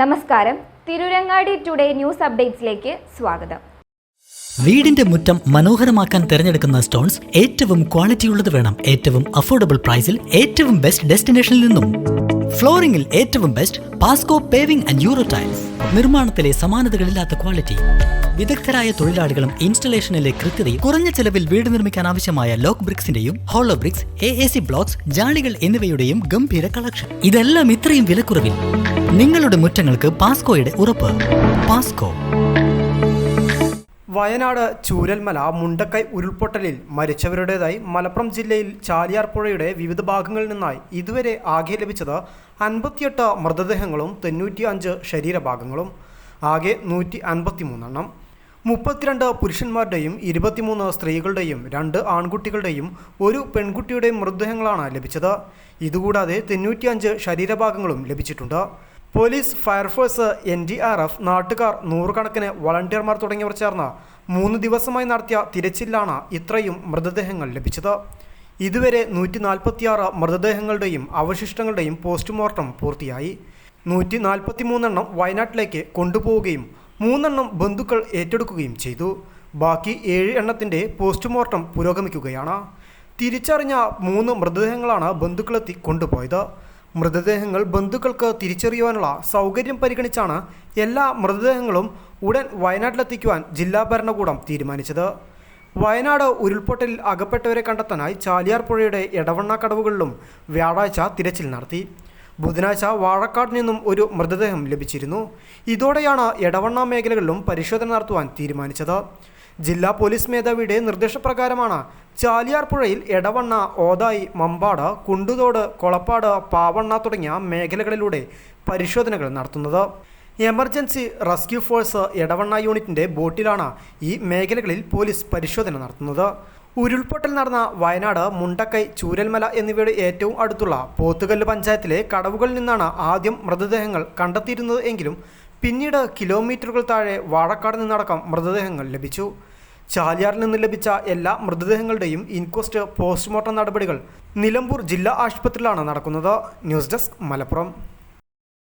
നമസ്കാരം, Tirurangadi today news അപ്ഡേറ്റ്സിലേക്ക് സ്വാഗതം. വീടിന്റെ മുറ്റം മനോഹരമാക്കാൻ തിരഞ്ഞെടുക്കുന്ന സ്റ്റോൺസ് ഏറ്റവും ക്വാളിറ്റിയുള്ളത് വേണം. ഏറ്റവും അഫോർഡബിൾ പ്രൈസിൽ ഏറ്റവും ബെസ്റ്റ് ഡെസ്റ്റിനേഷനിൽ നിന്നും. ഫ്ലോറിംഗിൽ ഏറ്റവും best Pasco paving and euro tiles. നിർമ്മാണത്തിലെ സമാനതകളില്ലാത്ത ക്വാളിറ്റി, വിദഗ്ധരായ തൊഴിലാളികളും ഇൻസ്റ്റലേഷനിലെ കൃത്യതയും, കുറഞ്ഞ ചെലവിൽ വീട് നിർമ്മിക്കാൻ ആവശ്യമായ ലോക്ക് ബ്രിക്സിന്റെയും ഹോളോ ബ്രിക്സ്, AAC ബ്ലോക്സ്, ജാളികൾ എന്നിവയുടെയും ഗംഭീര കളക്ഷൻ. ഇതെല്ലാം ഇത്രയും വിലക്കുറവിൽ. നിങ്ങളുടെ മുറ്റങ്ങൾക്ക് പാസ്കോയുടെ ഉറപ്പ്. പാസ്കോ. വയനാട് ചൂരൽമല മുണ്ടക്കൈ ഉരുൾപൊട്ടലിൽ മരിച്ചവരുടേതായി മലപ്പുറം ജില്ലയിൽ ചാലിയാർ പുഴയുടെ വിവിധ ഭാഗങ്ങളിൽ നിന്നായി ഇതുവരെ ആകെ ലഭിച്ചത് 58 മൃതദേഹങ്ങളും 95 ശരീരഭാഗങ്ങളും. ആകെ 153 32 പുരുഷന്മാരുടെയും 23 സ്ത്രീകളുടെയും 2 ആൺകുട്ടികളുടെയും 1 പെൺകുട്ടിയുടെയും മൃതദേഹങ്ങളാണ് ലഭിച്ചത്. ഇതുകൂടാതെ 95 ശരീരഭാഗങ്ങളും ലഭിച്ചിട്ടുണ്ട്. പോലീസ്, ഫയർഫോഴ്സ്, NDRF, നാട്ടുകാർ, നൂറുകണക്കിന് വളണ്ടിയർമാർ തുടങ്ങിയവർ ചേർന്ന് 3 ദിവസമായി നടത്തിയ തിരച്ചിലാണ് ഇത്രയും മൃതദേഹങ്ങൾ ലഭിച്ചത്. ഇതുവരെ 146 മൃതദേഹങ്ങളുടെയും അവശിഷ്ടങ്ങളുടെയും പോസ്റ്റ്മോർട്ടം പൂർത്തിയായി. 143 വയനാട്ടിലേക്ക് കൊണ്ടുപോവുകയും 3 ബന്ധുക്കൾ ഏറ്റെടുക്കുകയും ചെയ്തു. ബാക്കി 7 പോസ്റ്റ്മോർട്ടം പുരോഗമിക്കുകയാണ്. തിരിച്ചറിഞ്ഞ 3 മൃതദേഹങ്ങളാണ് ബന്ധുക്കളെത്തി കൊണ്ടുപോയത്. മൃതദേഹങ്ങൾ ബന്ധുക്കൾക്ക് തിരിച്ചറിയുവാനുള്ള സൗകര്യം പരിഗണിച്ചാണ് എല്ലാ മൃതദേഹങ്ങളും ഉടൻ വയനാട്ടിലെത്തിക്കുവാൻ ജില്ലാ ഭരണകൂടം തീരുമാനിച്ചത്. വയനാട് ഉരുൾപൊട്ടലിൽ അകപ്പെട്ടവരെ കണ്ടെത്താനായി ചാലിയാർ പുഴയുടെ എടവണ്ണ കടവുകളിലും വ്യാഴാഴ്ച തിരച്ചിൽ നടത്തി. ബുധനാഴ്ച വാഴക്കാട് നിന്നും ഒരു മൃതദേഹം ലഭിച്ചിരുന്നു. ഇതോടെയാണ് എടവണ്ണ മേഖലകളിലും പരിശോധന നടത്തുവാൻ തീരുമാനിച്ചത്. ജില്ലാ പോലീസ് മേധാവിയുടെ നിർദ്ദേശപ്രകാരമാണ് ചാലിയാർ പുഴയിൽ എടവണ്ണ, ഓതായി, മമ്പാട്, കുണ്ടുതോട്, കൊളപ്പാട്, പാവണ്ണ തുടങ്ങിയ മേഖലകളിലൂടെ പരിശോധനകൾ നടത്തുന്നത്. എമർജൻസി റെസ്ക്യൂ ഫോഴ്സ് എടവണ്ണ യൂണിറ്റിൻ്റെ ബോട്ടിലാണ് ഈ മേഖലകളിൽ പോലീസ് പരിശോധന നടത്തുന്നത്. ഉരുൾപൊട്ടൽ നടന്ന വയനാട് മുണ്ടക്കൈ, ചൂരൽമല എന്നിവയുടെ ഏറ്റവും അടുത്തുള്ള പോത്തുകല്ല് പഞ്ചായത്തിലെ കടവുകളിൽ നിന്നാണ് ആദ്യം മൃതദേഹങ്ങൾ കണ്ടെത്തിയിരുന്നത് എങ്കിലും പിന്നീട് കിലോമീറ്ററുകൾ താഴെ വാഴക്കാട് നിന്നടക്കം മൃതദേഹങ്ങൾ ലഭിച്ചു. ചാലിയാറിൽ നിന്ന് ലഭിച്ച എല്ലാ മൃതദേഹങ്ങളുടെയും ഇൻക്വസ്റ്റ്, പോസ്റ്റ്മോർട്ടം നടപടികൾ നിലമ്പൂർ ജില്ലാ ആശുപത്രിയിലാണ് നടക്കുന്നത്. News desk, Malappuram.